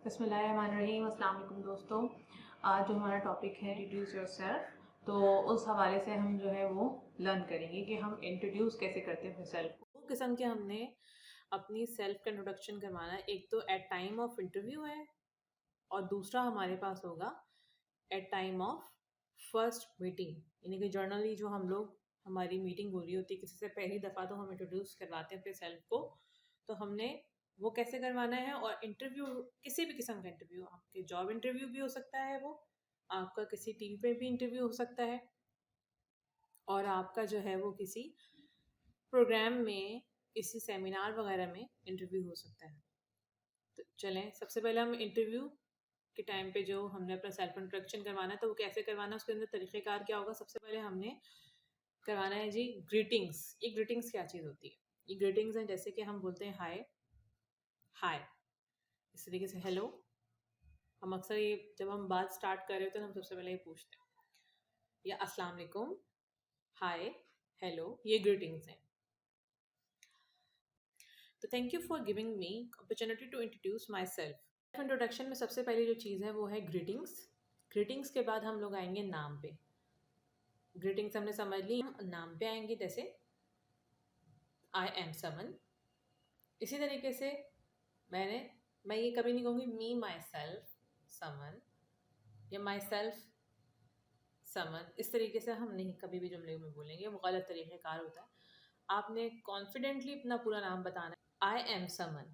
बिस्मिल्लाहिर्रहमानिर्रहीम। अस्सलाम वालेकुम दोस्तों। आज जो हमारा टॉपिक है इंट्रोड्यूस योरसेल्फ, तो उस हवाले से हम जो है वो लर्न करेंगे कि हम इंट्रोड्यूस कैसे करते हैं अपने सेल्फ को। दो किस्म के हमने अपनी सेल्फ का इंट्रोडक्शन करवाना है। एक तो एट टाइम ऑफ इंटरव्यू है और दूसरा हमारे पास होगा at time of first meeting, यानी कि जर्नली जो हम लोग हमारी मीटिंग हो रही होती है किसी से पहली दफ़ा, तो हम इंट्रोड्यूस करवाते हैं अपने सेल्फ को। तो हमने वो कैसे करवाना है। और इंटरव्यू किसी भी किस्म का इंटरव्यू, आपके जॉब इंटरव्यू भी हो सकता है, वो आपका किसी टीवी पे भी इंटरव्यू हो सकता है, और आपका जो है वो किसी प्रोग्राम में, किसी सेमिनार वगैरह में इंटरव्यू हो सकता है। तो चलें, सबसे पहले हम इंटरव्यू के टाइम पे जो हमने अपना सेल्फ इंट्रोडक्शन करवाना है, तो वो कैसे करवाना है, उसके अंदर तरीक़ेकार क्या होगा। सबसे पहले हमने करवाना है जी ग्रीटिंग्स। ये ग्रीटिंग्स क्या चीज़ होती है? ये ग्रीटिंग्स हैं, जैसे कि हम बोलते हैं हाय हाय, इस तरीके से हेलो। हम अक्सर ये जब हम बात स्टार्ट कर रहे होते हैं तो हम सबसे पहले ये पूछते हैं, या अस्सलाम वालेकुम, हाय, हेलो, ये ग्रीटिंग्स हैं। तो thank you for giving me opportunity to introduce myself. Introduction में सबसे पहले जो चीज़ है वो है ग्रीटिंग्स। ग्रीटिंग्स के बाद हम लोग आएंगे नाम पे। ग्रीटिंग्स हमने समझ ली, हम नाम पे आएंगे, जैसे आई एम समन। इसी तरीके से मैं ये कभी नहीं कहूँगी मी माई सेल्फ समन या माई सेल्फ समन। इस तरीके से हम नहीं कभी भी जुमले में बोलेंगे, वो गलत तरीक़ेकार होता है। आपने कॉन्फिडेंटली अपना पूरा नाम बताना है। I am Saman,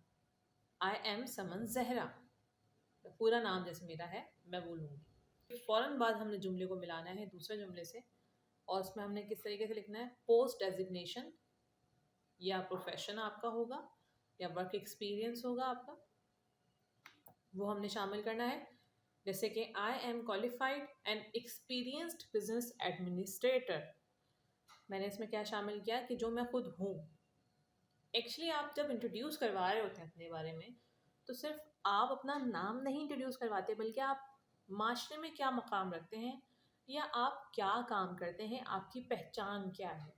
I am Saman Zahra, पूरा नाम जैसे मेरा है मैं बोलूँगी। फ़ौरन बाद हमने जुमले को मिलाना है दूसरे जुमले से, और उसमें हमने किस तरीके से लिखना है, पोस्ट डेजिग्नेशन या प्रोफेशन आपका होगा या वर्क एक्सपीरियंस होगा आपका, वो हमने शामिल करना है। जैसे कि I am qualified and experienced business administrator. मैंने इसमें क्या शामिल किया कि जो मैं खुद हूँ। एक्चुअली आप जब इंट्रोड्यूस करवा रहे होते हैं अपने बारे में, तो सिर्फ आप अपना नाम नहीं इंट्रोड्यूस करवाते, बल्कि आप माशरे में क्या मकाम रखते हैं या आप क्या काम करते हैं, आपकी पहचान क्या है।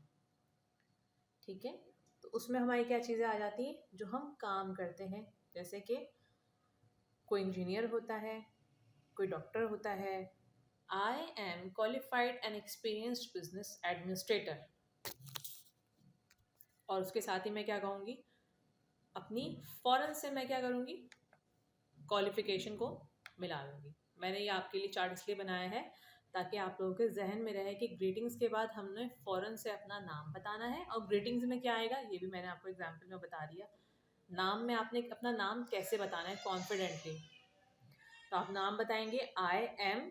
ठीक है, तो उसमें हमारी क्या चीज़ें आ जाती हैं, जो हम काम करते हैं। जैसे कि कोई इंजीनियर होता है, कोई डॉक्टर होता है। I M qualified and experienced business administrator. और उसके साथ ही मैं क्या कहूँगी, अपनी फ़ौरन से मैं क्या करूँगी, क्वालिफ़िकेशन को मिला लूँगी। मैंने ये आपके लिए चार्ट इसलिए बनाया है ताकि आप लोगों के जहन में रहे कि ग्रीटिंग्स के बाद हमने फ़ौरन से अपना नाम बताना है। और ग्रीटिंग्स में क्या आएगा ये भी मैंने आपको एग्जाम्पल में बता दिया। नाम में आपने अपना नाम कैसे बताना है कॉन्फिडेंटली। तो आप नाम बताएंगे आई एम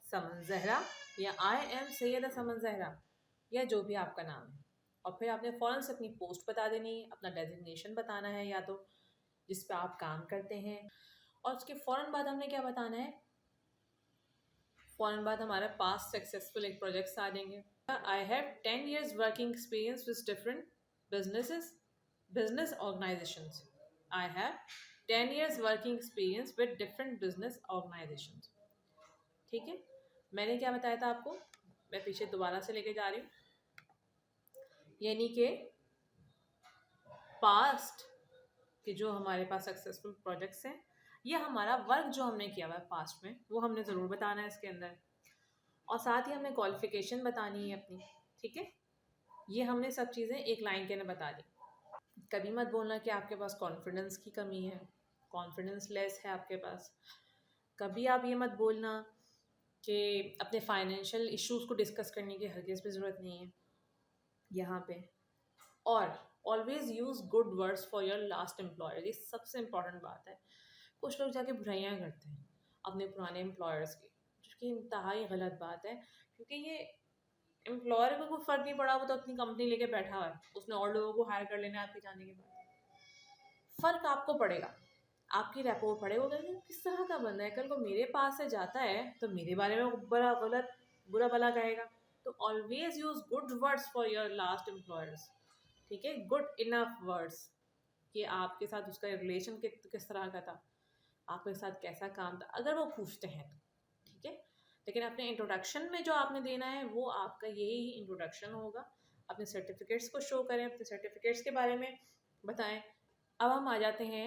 समन जहरा या आई एम सैयदा समन जहरा, या जो भी आपका नाम है। और फिर आपने फ़ौरन से अपनी पोस्ट बता देनी है, अपना डेजिग्नेशन बताना है या तो जिस पे आप काम करते हैं। और उसके फ़ौरन बाद हमने क्या बताना है, फ़ौरन बाद हमारा पास्ट सक्सेसफुल एक प्रोजेक्ट्स आ जाएंगे। I have 10 years working experience with different business organisations. I have 10 years working experience with different business organisations. ठीक है, मैंने क्या बताया था आपको, मैं पीछे दोबारा से लेके जा रही हूँ। यानी कि पास्ट के जो हमारे पास सक्सेसफुल प्रोजेक्ट्स हैं या हमारा वर्क जो हमने किया हुआ है पास्ट में, वो हमने ज़रूर बताना है इसके अंदर। और साथ ही हमने क्वालिफ़िकेशन बतानी है अपनी। ठीक है, ये हमने सब चीज़ें एक लाइन के अंदर बता दी। कभी मत बोलना कि आपके पास कॉन्फिडेंस की कमी है, कॉन्फिडेंस लेस है आपके पास। कभी आप ये मत बोलना कि अपने फाइनेंशियल इश्यूज़ को डिस्कस करने की हरगिज़ भी ज़रूरत नहीं है यहाँ पे। और always use good words for your last employer. ये सबसे इम्पॉर्टेंट बात है। कुछ लोग जाके बुराइयाँ करते हैं अपने पुराने एम्प्लॉयर्स की, जो कि इंतहाई गलत बात है, क्योंकि ये एम्प्लॉयर को कोई फ़र्क नहीं पड़ा, वो तो अपनी कंपनी लेके बैठा हुआ है, उसने और लोगों को हायर कर लेना है आपके जाने के बाद। फ़र्क आपको पड़ेगा, आपकी रैपो पड़ेगा कि किस तरह का बंदा है, कल को मेरे पास से जाता है तो मेरे बारे में बड़ा गलत बुरा भला कहेगा। तो always use good words for your last employers. ठीक है, गुड इनफ वर्ड्स कि आपके साथ उसका रिलेशन किस तरह का था, आपके साथ कैसा काम था, अगर वो पूछते हैं तो। ठीक है, लेकिन अपने इंट्रोडक्शन में जो आपने देना है वो आपका यही इंट्रोडक्शन होगा। अपने सर्टिफिकेट्स को शो करें, अपने सर्टिफिकेट्स के बारे में बताएं। अब हम आ जाते हैं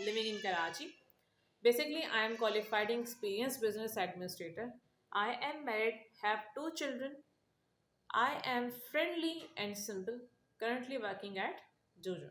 living in Karachi. Basically, I am qualified and experienced business administrator. I am married, have 2 children. I am friendly and simple. Currently working at Jojo.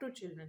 2 children.